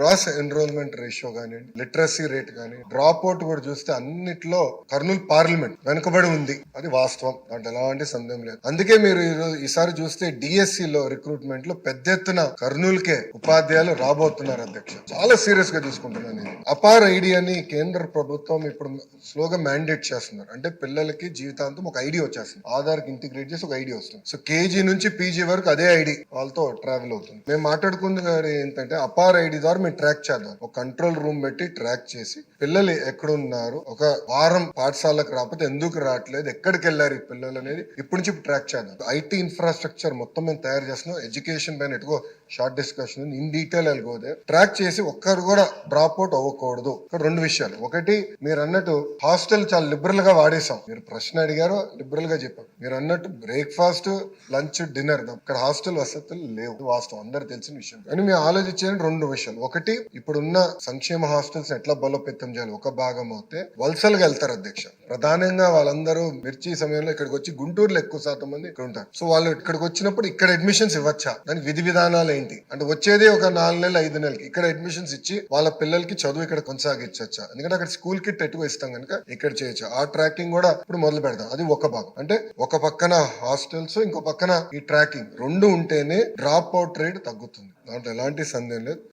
Gross enrolment ratio కానీ, literacy rate కానీ, drop out కూడా చూస్తే అన్నిట్లో కర్నూలు పార్లమెంట్ వెనుకబడి ఉంది. అది వాస్తవం, దాంట్లో ఎలాంటి సందేహం లేదు. అందుకే మీరు ఈసారి చూస్తే డిఎస్సి లో రిక్రూట్మెంట్ లో పెద్ద ఎత్తున కర్నూలుకే ఉపాధ్యాయులు రాబోతున్నారు అధ్యక్ష. చాలా సీరియస్ గా తీసుకుంటున్నాను ఇది. అపార్ ఐడి అని కేంద్ర ప్రభుత్వం ఇప్పుడు స్లోగా మ్యాండేట్ చేస్తున్నారు. అంటే పిల్లలకి జీవితాంతం ఒక ఐడి వచ్చేస్తుంది, ఆధార్ కి ఇంటిగ్రేట్ చేసి ఒక ఐడి వస్తుంది. సో కేజీ నుంచి పీజీ వరకు అదే ఐడి వాళ్ళతో ట్రావెల్ అవుతుంది. మేము మాట్లాడుకుంది ఏంటంటే అపార్ ఐడి ద్వారా మేము ట్రాక్ చేద్దాం. ఒక కంట్రోల్ రూమ్ పెట్టి ట్రాక్ చేసి పిల్లలు ఎక్కడున్నారు, ఒక వారం పాఠశాలకు రాకపోతే ఎందుకు రావట్లేదు, ఎక్కడికి వెళ్ళారు ఈ పిల్లలు అనేది ఇప్పటి నుంచి ట్రాక్ చేద్దాం. ఐటీ ఇన్ఫ్రాస్ట్రక్చర్ మొత్తం మేము తయారు చేస్తున్నాం. ఎడ్యుకేషన్ పైన ఎటుకో షార్ట్ డిస్కషన్ ఇన్ డీటెయిల్ వెళ్ళిపోతే ట్రాక్ చేసి ఒక్కరు కూడా డ్రాప్ అవుట్ అవ్వకూడదు. ఇక్కడ రెండు విషయాలు. ఒకటి, మీరు అన్నట్టు హాస్టల్ చాలా లిబరల్ గా వాడేసాం. మీరు ప్రశ్న అడిగారో లిబరల్ గా చెప్పారు. మీరు అన్నట్టు బ్రేక్ఫాస్ట్, లంచ్, డిన్నర్ ఇక్కడ హాస్టల్ వసతులు లేవు, వాస్తవం, అందరు తెలిసిన విషయం. కానీ మేము ఆలోచించిన రెండు విషయాలు. ఒకటి, ఇప్పుడున్న సంక్షేమ హాస్టల్స్ ఎట్లా బలోపేతం చేయాలి ఒక భాగం అవుతే వలసలుగా వెళ్తారు అధ్యక్ష. ప్రధానంగా వాళ్ళందరూ మిర్చి సమయంలో ఇక్కడికి వచ్చి గుంటూరులో ఎక్కువ శాతం మంది ఇక్కడ ఉంటారు. సో వాళ్ళు ఇక్కడికి వచ్చినప్పుడు ఇక్కడ అడ్మిషన్స్ ఇవ్వచ్చా, దానికి విధి విధానాలు ఏంటి అంటే వచ్చేది ఒక 4 నెలలు 5 నెలలకి ఇక్కడ అడ్మిషన్స్ ఇచ్చి వాళ్ళ పిల్లలకి చదువు ఇక్కడ కొనసాగించచ్చా, ఎందుకంటే అక్కడ స్కూల్ కిట్ ఎటువ ఇస్తాం కనుక ఇక్కడ చేయొచ్చు. ఆ ట్రాకింగ్ కూడా ఇప్పుడు మొదలు పెడతాం. అది ఒక భాగం. అంటే ఒక పక్కన హాస్టల్స్, ఇంకో పక్కన ఈ ట్రాకింగ్ రెండు ఉంటేనే డ్రాప్ అవుట్ రేట్ తగ్గుతుంది. దాంట్లో ఎలాంటి సందేహం లేదు.